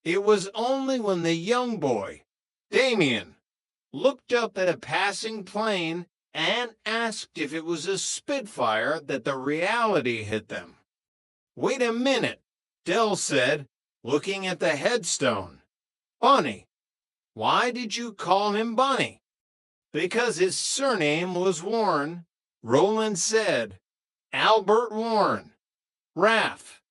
It was only when the young boy, Damien, looked up at a passing plane and asked if it was a Spitfire that the reality hit them. "Wait a minute," Dell said, looking at the headstone. "Bunny. Why did you call him Bunny?" "Because his surname was Warren," Roland said. "Albert Warren. Raff."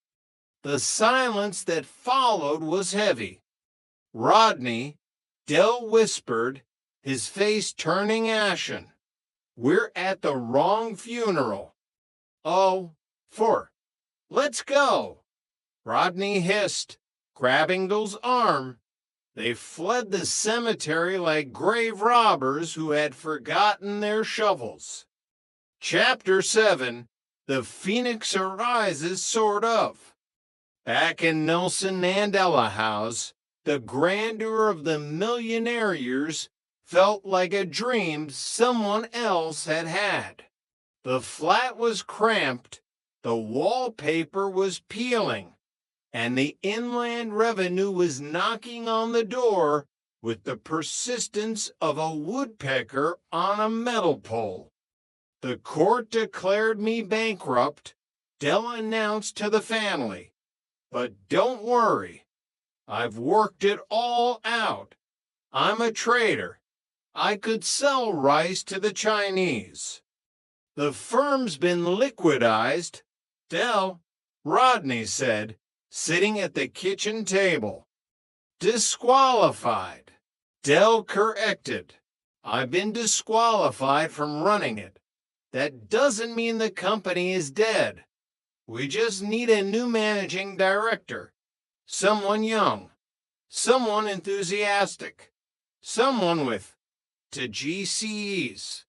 The silence that followed was heavy. "Rodney," Dell whispered, his face turning ashen. "We're at the wrong funeral." "Oh, let's go," Rodney hissed, grabbing Bill's arm. They fled the cemetery like grave robbers who had forgotten their shovels. Chapter 7, The Phoenix Arises, sort of. Back in Nelson Mandela House, the grandeur of the millionaire years felt like a dream someone else had had. The flat was cramped, the wallpaper was peeling, and the Inland Revenue was knocking on the door with the persistence of a woodpecker on a metal pole. "The court declared me bankrupt," Dell announced to the family. "But don't worry. I've worked it all out. I'm a trader. I could sell rice to the Chinese." "The firm's been liquidized," Dell, Rodney said, sitting at the kitchen table. "Disqualified," Dell corrected. "I've been disqualified from running it. That doesn't mean the company is dead. We just need a new managing director. Someone young, someone enthusiastic, someone with GCEs.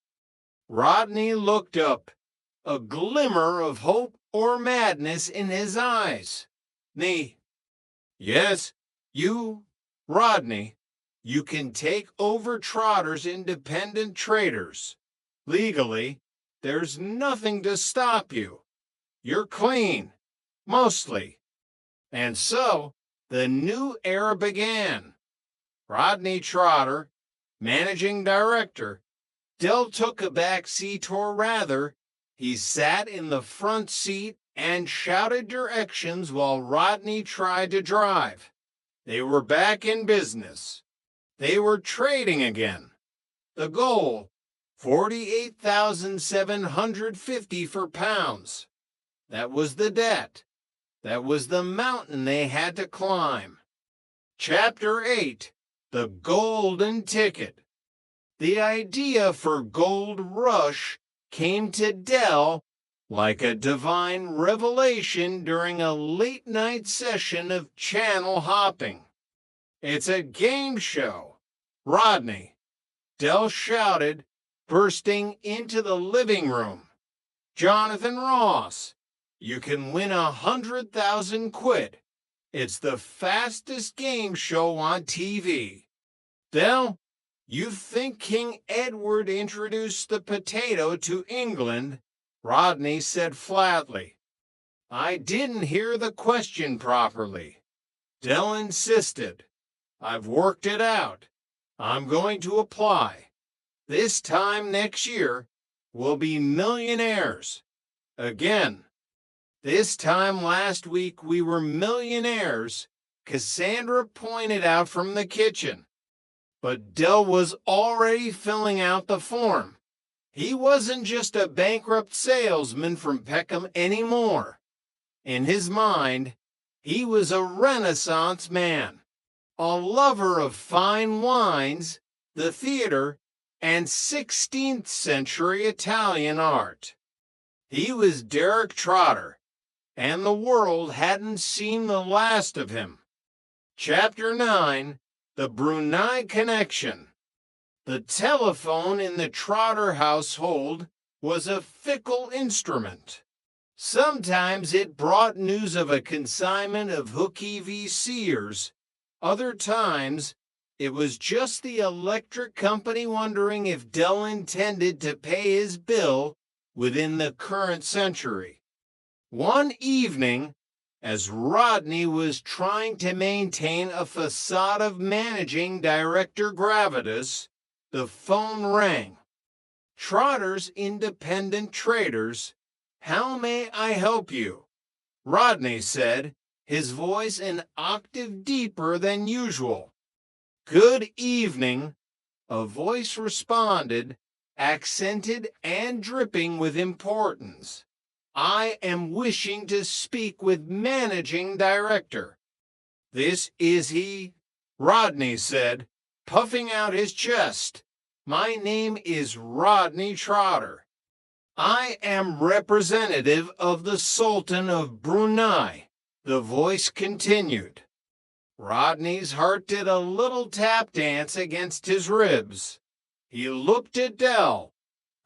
Rodney looked up, a glimmer of hope or madness in his eyes. "Yes, you, Rodney, you can take over Trotter's independent traders. Legally, there's nothing to stop you. You're clean, mostly." And so, the new era began. Rodney Trotter, managing director. Dell took a back seat, or rather, he sat in the front seat and shouted directions while Rodney tried to drive. They were back in business. They were trading again. The goal, 48,750 for pounds. That was the debt. That was the mountain they had to climb. Chapter 8, The Golden Ticket. The idea for Gold Rush came to Dell like a divine revelation during a late-night session of channel hopping. "It's a game show, Rodney," Dell shouted, bursting into the living room. "Jonathan Ross, you can win 100,000 quid. It's the fastest game show on TV. Dell, you think King Edward introduced the potato to England?" Rodney said flatly. "I didn't hear the question properly." Dell insisted. "I've worked it out. I'm going to apply. This time next year, we'll be millionaires. Again. This time last week we were millionaires," Cassandra pointed out from the kitchen. But Dell was already filling out the form. He wasn't just a bankrupt salesman from Peckham anymore. In his mind, he was a Renaissance man, a lover of fine wines, the theater, and 16th century Italian art. He was Derek Trotter, and the world hadn't seen the last of him. Chapter 9, The Brunei Connection. The telephone in the Trotter household was a fickle instrument. Sometimes it brought news of a consignment of hooky VCers. Other times, it was just the electric company wondering if Dell intended to pay his bill within the current century. One evening, As Rodney was trying to maintain a facade of managing director gravitas, the phone rang. Trotter's Independent Traders. How may I help you? Rodney said, his voice an octave deeper than usual. Good evening, a voice responded, accented and dripping with importance. I am wishing to speak with managing director. This is he, Rodney said, puffing out his chest. My name is Rodney Trotter. I am representative of the Sultan of Brunei, the voice continued. Rodney's heart did a little tap dance against his ribs. He looked at Dell,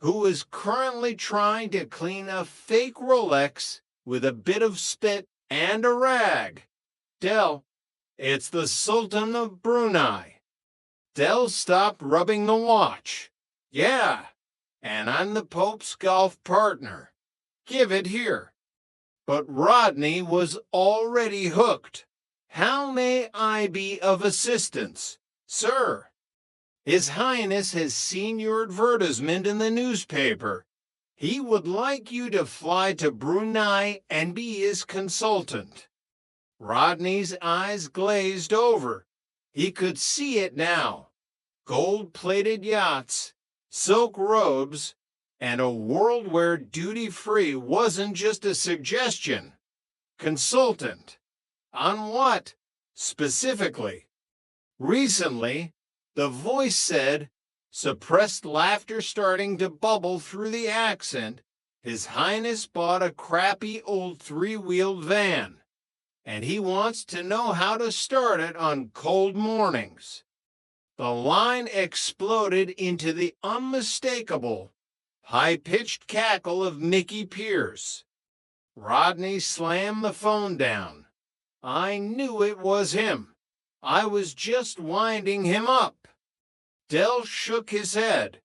who was currently trying to clean a fake Rolex with a bit of spit and a rag. Dell, it's the Sultan of Brunei. Dell stopped rubbing the watch. Yeah, and I'm the Pope's golf partner. Give it here. But Rodney was already hooked. How may I be of assistance, sir? His Highness has seen your advertisement in the newspaper. He would like you to fly to Brunei and be his consultant. Rodney's eyes glazed over. He could see it now. Gold-plated yachts, silk robes, and a world where duty-free wasn't just a suggestion. Consultant. On what, specifically? Recently, the voice said, suppressed laughter starting to bubble through the accent, His Highness bought a crappy old three-wheeled van, and he wants to know how to start it on cold mornings. The line exploded into the unmistakable, high-pitched cackle of Mickey Pierce. Rodney slammed the phone down. I knew it was him. I was just winding him up. Dell shook his head.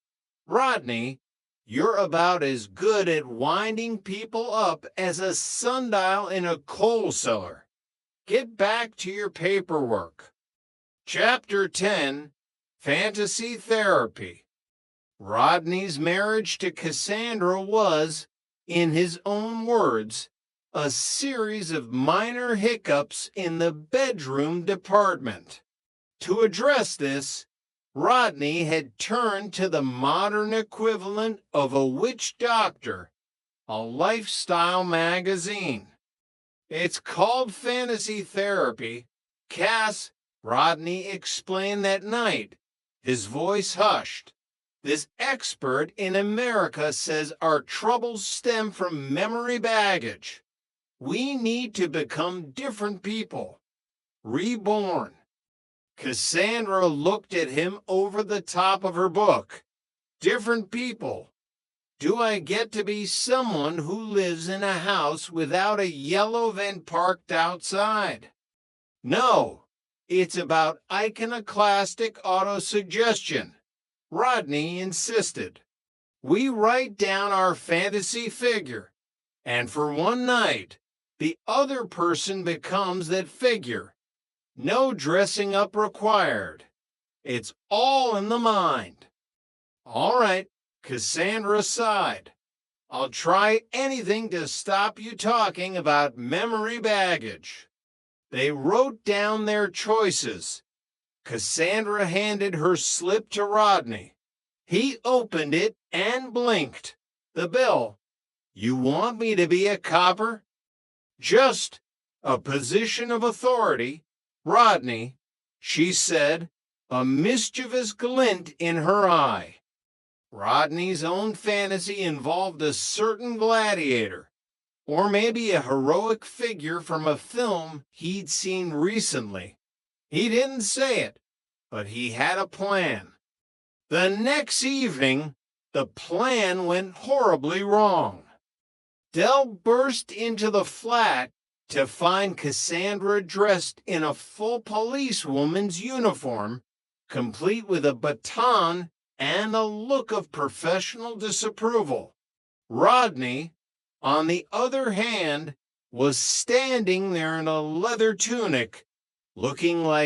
Rodney, you're about as good at winding people up as a sundial in a coal cellar. Get back to your paperwork. Chapter 10, Fantasy Therapy. Rodney's marriage to Cassandra was, in his own words, a series of minor hiccups in the bedroom department. To address this, Rodney had turned to the modern equivalent of a witch doctor, a lifestyle magazine. It's called Fantasy Therapy. Cass, Rodney explained that night, his voice hushed. This expert in America says our troubles stem from memory baggage. We need to become different people, reborn. Cassandra looked at him over the top of her book. Different people. Do I get to be someone who lives in a house without a yellow van parked outside? No, it's about iconoclastic autosuggestion. Rodney insisted. We write down our fantasy figure, and for one night, the other person becomes that figure. No dressing up required. It's all in the mind. All right, Cassandra sighed. I'll try anything to stop you talking about memory baggage. They wrote down their choices. Cassandra handed her slip to Rodney. He opened it and blinked. The bill. You want me to be a copper? Just a position of authority. Rodney, she said, a mischievous glint in her eye. Rodney's own fantasy involved a certain gladiator, or maybe a heroic figure from a film he'd seen recently. He didn't say it, but he had a plan. The next evening, the plan went horribly wrong. Dell burst into the flat to find Cassandra dressed in a full policewoman's uniform, complete with a baton and a look of professional disapproval. Rodney, on the other hand, was standing there in a leather tunic, looking like